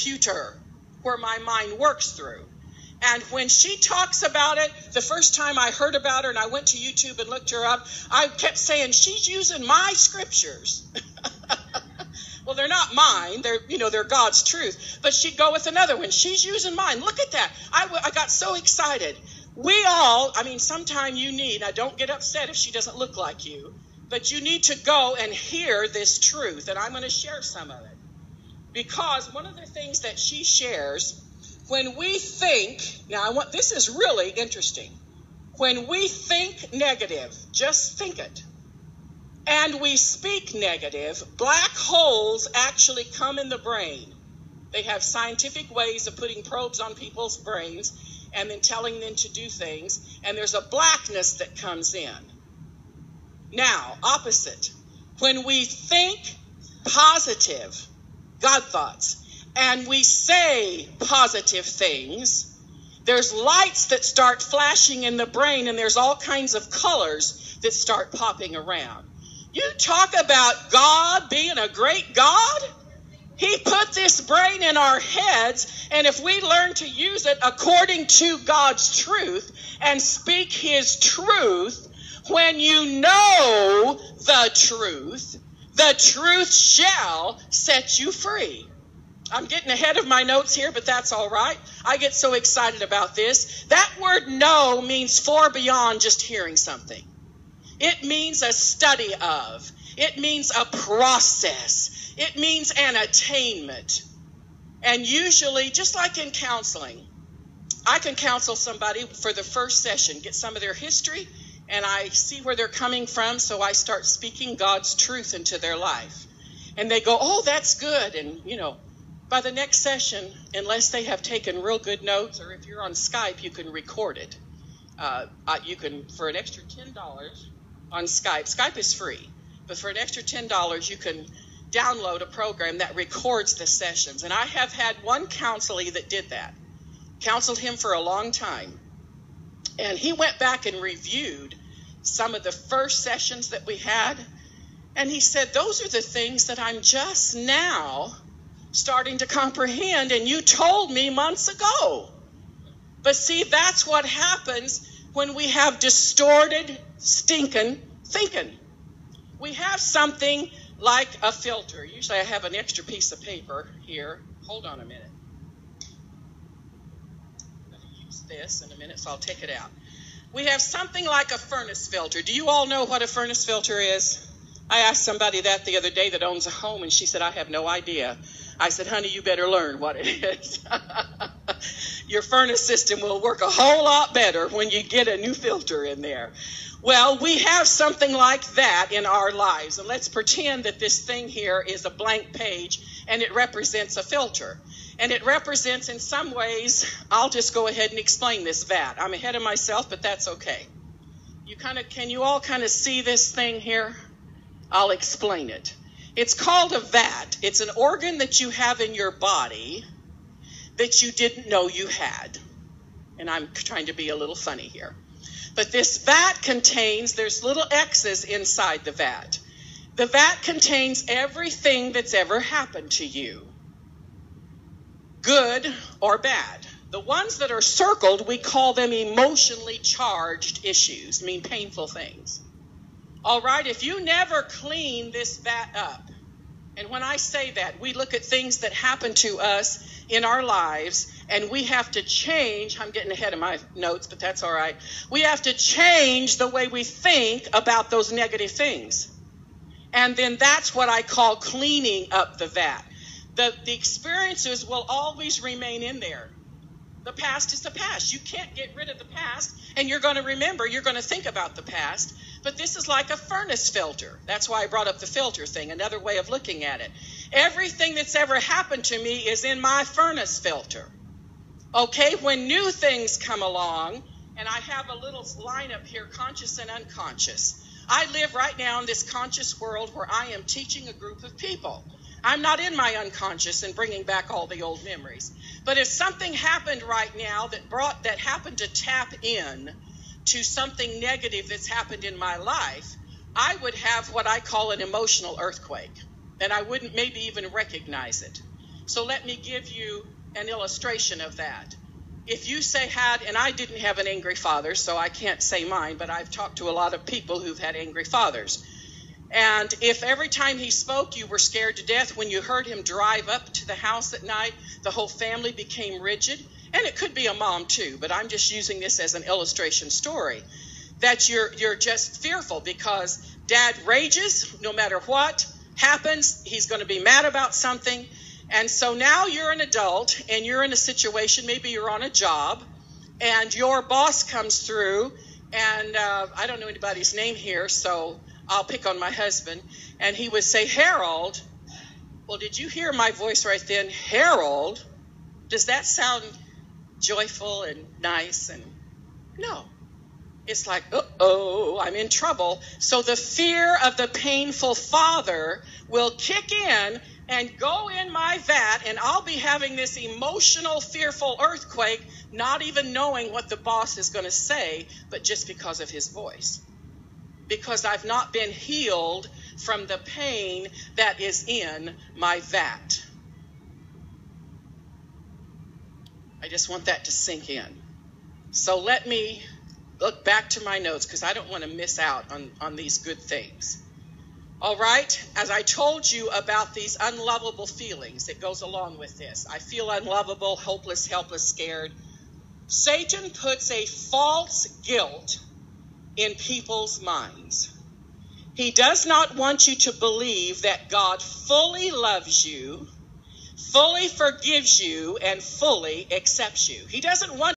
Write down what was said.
computer where my mind works through. And when she talks about it, the first time I heard about her and I went to YouTube and looked her up, I kept saying, she's using my scriptures. Well, they're not mine. They're God's truth. But she'd go with another one. She's using mine. Look at that. I got so excited. Sometime you need, now don't get upset if she doesn't look like you, but you need to go and hear this truth. And I'm going to share some of it. Because one of the things that she shares, when we think, this is really interesting. When we think negative, just think it, and we speak negative, black holes actually come in the brain. They have scientific ways of putting probes on people's brains and then telling them to do things, and there's a blackness that comes in. Now, opposite. When we think positive, God thoughts, and we say positive things, there's lights that start flashing in the brain, and there's all kinds of colors that start popping around. You talk about God being a great God? He put this brain in our heads, and if we learn to use it according to God's truth and speak his truth, when you know the truth shall set you free. I'm getting ahead of my notes here, but that's all right. I get so excited about this. That word know means far beyond just hearing something. It means a study of. It means a process. It means an attainment. And usually, just like in counseling, I can counsel somebody for the first session, get some of their history, and I see where they're coming from, so I start speaking God's truth into their life. And they go, oh, that's good. And, by the next session, unless they have taken real good notes, or if you're on Skype, you can record it. You can, for an extra $10 on Skype. Skype is free. But for an extra $10, you can download a program that records the sessions. And I have had one counselee that did that. Counseled him for a long time. And he went back and reviewed some of the first sessions that we had. And he said, those are the things that I'm just now starting to comprehend, and you told me months ago. But see, that's what happens when we have distorted, stinking thinking. We have something like a filter. Usually I have an extra piece of paper here. Hold on a minute. I'm going to use this in a minute, so I'll take it out. We have something like a furnace filter. Do you all know what a furnace filter is? I asked somebody that the other day that owns a home, and she said, I have no idea. I said, honey, you better learn what it is. Your furnace system will work a whole lot better when you get a new filter in there. Well, we have something like that in our lives. And let's pretend that this thing here is a blank page, and it represents a filter. And it represents, in some ways, I'll just go ahead and explain this vat. I'm ahead of myself, but that's okay. Can you all kind of see this thing here? I'll explain it. It's called a vat. It's an organ that you have in your body that you didn't know you had. And I'm trying to be a little funny here. But this vat there's little X's inside the vat. The vat contains everything that's ever happened to you, good or bad. The ones that are circled, we call them emotionally charged issues, painful things. All right, if you never clean this vat up, and when I say that, we look at things that happen to us in our lives, and we have to change. I'm getting ahead of my notes, but that's all right. We have to change the way we think about those negative things. And then that's what I call cleaning up the vat. The experiences will always remain in there. The past is the past. You can't get rid of the past, and you're going to remember, you're going to think about the past. But this is like a furnace filter. That's why I brought up the filter thing, another way of looking at it. Everything that's ever happened to me is in my furnace filter. Okay, when new things come along, and I have a little line up here, conscious and unconscious. I live right now in this conscious world where I am teaching a group of people. I'm not in my unconscious and bringing back all the old memories. But if something happened right now that happened to tap in to something negative that's happened in my life, I would have what I call an emotional earthquake. And I wouldn't maybe even recognize it. So let me give you an illustration of that. If you say and I didn't have an angry father, so I can't say mine, but I've talked to a lot of people who've had angry fathers. And if every time he spoke, you were scared to death, when you heard him drive up to the house at night, the whole family became rigid. And it could be a mom too, but I'm just using this as an illustration story. That you're just fearful because dad rages no matter what happens. He's going to be mad about something. And so now you're an adult and you're in a situation, maybe you're on a job, and your boss comes through, and I don't know anybody's name here, so I'll pick on my husband, and he would say, Harold. Well, did you hear my voice right then? Harold? Does that sound joyful and nice? And no. It's like, uh-oh, I'm in trouble. So the fear of the painful father will kick in and go in my vat, and I'll be having this emotional, fearful earthquake, not even knowing what the boss is going to say, but just because of his voice. Because I've not been healed from the pain that is in my vat. I just want that to sink in. So let me look back to my notes, because I don't want to miss out on these good things. All right, as I told you about these unlovable feelings that goes along with this. I feel unlovable, hopeless, helpless, scared. Satan puts a false guilt in people's minds. He does not want you to believe that God fully loves you, fully forgives you, and fully accepts you. He doesn't want